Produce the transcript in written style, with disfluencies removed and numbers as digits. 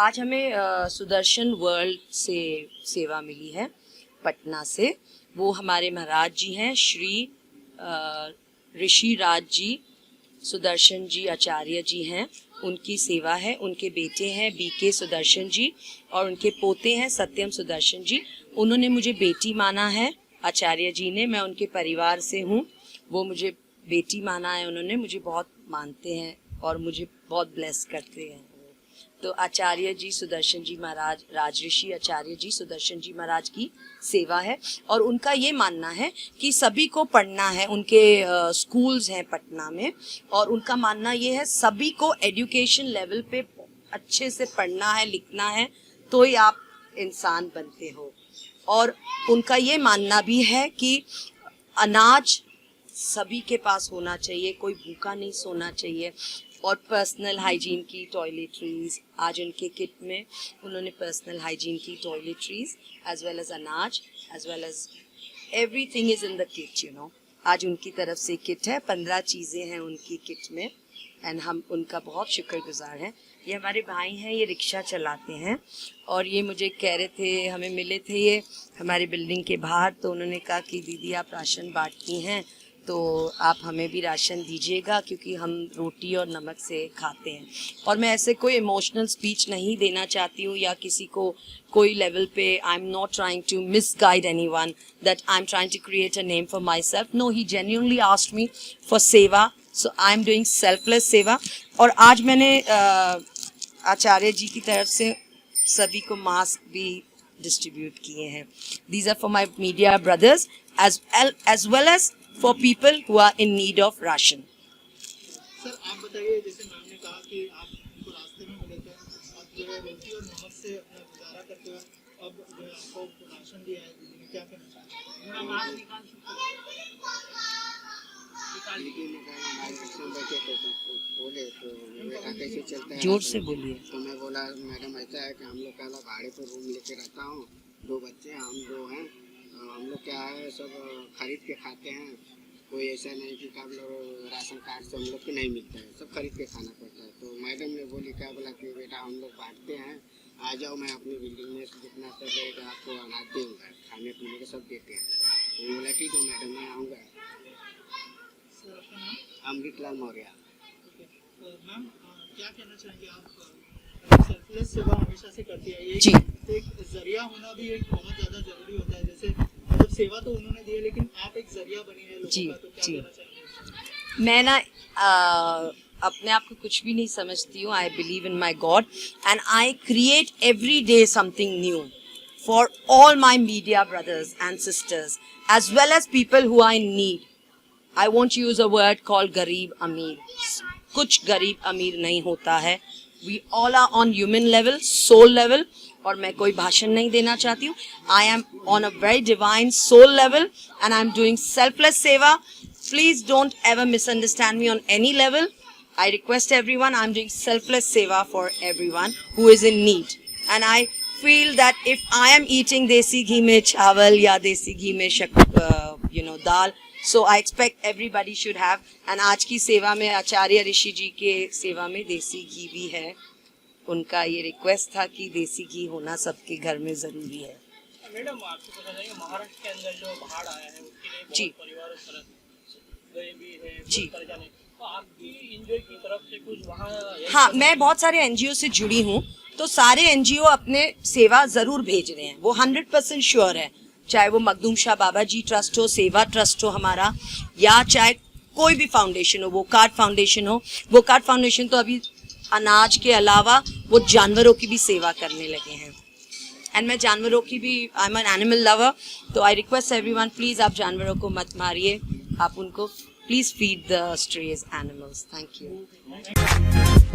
आज हमें सुदर्शन वर्ल्ड से सेवा मिली है पटना से। वो हमारे महाराज जी हैं, श्री ऋषि राज जी सुदर्शन जी आचार्य जी हैं, उनकी सेवा है। उनके बेटे हैं बीके सुदर्शन जी और उनके पोते हैं सत्यम सुदर्शन जी। उन्होंने मुझे बेटी माना है, आचार्य जी ने। मैं उनके परिवार से हूँ, वो मुझे बेटी माना है, उन्होंने मुझे बहुत मानते हैं और मुझे बहुत ब्लेस करते हैं। तो आचार्य जी सुदर्शन जी महाराज, राजऋषि आचार्य जी सुदर्शन जी महाराज की सेवा है और उनका ये मानना है कि सभी को पढ़ना है। उनके स्कूल्स हैं पटना में और उनका मानना ये है सभी को एजुकेशन लेवल पे अच्छे से पढ़ना है, लिखना है, तो ही आप इंसान बनते हो। और उनका ये मानना भी है कि अनाज सभी के पास होना चाहिए, कोई भूखा नहीं सोना चाहिए। और पर्सनल हाइजीन की टॉयलेटरीज, आज उनके किट में उन्होंने पर्सनल हाइजीन की टॉयलेटरीज एज वेल एज अनाज as well as everything is in the kit, you know. आज उनकी तरफ से किट है, 15 चीज़ें हैं उनकी किट में एंड हम उनका बहुत शुक्रगुजार हैं। ये हमारे भाई हैं, ये रिक्शा चलाते हैं और ये मुझे कह रहे थे, हमें मिले थे ये हमारे बिल्डिंग के बाहर, तो उन्होंने कहा कि दीदी आप राशन बांटती हैं तो आप हमें भी राशन दीजिएगा क्योंकि हम रोटी और नमक से खाते हैं। और मैं ऐसे कोई इमोशनल स्पीच नहीं देना चाहती हूँ या किसी को कोई लेवल पे, I am not trying to misguide anyone that I am trying to create a name for myself. No, he genuinely asked me for seva, so I am doing selfless seva. और आज मैंने आचार्य जी की तरफ से सभी को मास्क भी डिस्ट्रीब्यूट किए हैं। These are for my media brothers as well as for people who are in need of ration. Sir आप बताइए, जैसे मैम ने कहा कि आप उनको रास्ते में मिले थे, आप जो है रोटी और नमक से अपना गुजारा करते हुए अब जो है आपको राशन दिया है, क्या कहना चाहते हैं? जोर से बोलिए। तो मैं बोला मैडम ऐसा है कि हम लोग क्या भाड़े पर रूम लेके रहता हूँ, 2 बच्चे हम 2 हैं, हम लोग क्या है सब खरीद के खाते हैं। कोई ऐसा नहीं कि आप लोग राशन कार्ड से हम लोग को नहीं मिलता है, सब खरीद के खाना पड़ता है। तो मैडम ने बोली, क्या बोला कि बेटा हम लोग बांटते हैं, आ जाओ, मैं अपनी बिल्डिंग में जितना सब रहेगा आपको अनाज दूँगा, खाने पीने के सब देते हैं। तो बोला ठीक है मैडम, मैं आऊँगा। अमृतलाल मौर्य। मैम क्या कहना चाहेंगे आप? सेल्फलेस सेवा हमेशा से करती है, ये एक जरिया होना भी एक बहुत ज़्यादा जरूरी होता है। जैसे मतलब सेवा तो उन्होंने दी है, लेकिन आप एक जरिया बनी है लोगों का, तो क्या कहना चाहेंगे? मैं ना अपने आप को कुछ भी नहीं समझती हूँ। I believe in my god and I create every day something new for all my media brothers and sisters as well as people who are in need. I want use a word called गरीब अमीर। कुछ गरीब अमीर नहीं होता है। We all are on human level, soul level. और मैं कोई भाषण नहीं देना चाहती हूँ। I am on a very divine soul level and I am doing selfless seva. Please don't ever misunderstand me on any level. I request everyone, I am doing selfless seva for everyone who is in need and I feel that if I am eating desi ghee में चावल या देसी घी में दाल, so I expect everybody should have. and आज की सेवा में आचार्य ऋषि जी के सेवा में देसी घी भी है। उनका ये रिक्वेस्ट था कि देसी घी होना सबके घर में जरूरी है। मैडम आपको पता है महाराष्ट्र के अंदर जो बाढ़ आया है उसके लिए जी परिवार गए भी है जी, तो आपकी एनजीओ की तरफ से कुछ वहाँ? हाँ, मैं बहुत सारे एनजीओ से जुड़ी हूँ, तो सारे एनजीओ अपने सेवा जरूर भेज रहे हैं, वो 100% श्योर है। चाहे वो मखदूम शाह बाबा जी ट्रस्ट हो, सेवा ट्रस्ट हो हमारा, या चाहे कोई भी फाउंडेशन हो, वो कार्ड फाउंडेशन हो। वो कार्ड फाउंडेशन तो अभी अनाज के अलावा वो जानवरों की भी सेवा करने लगे हैं। एंड मैं जानवरों की भी, I am an animal lover, तो आई रिक्वेस्ट एवरीवन, प्लीज़ आप जानवरों को मत मारिए, आप उनको please feed the esterase animals. Thank you.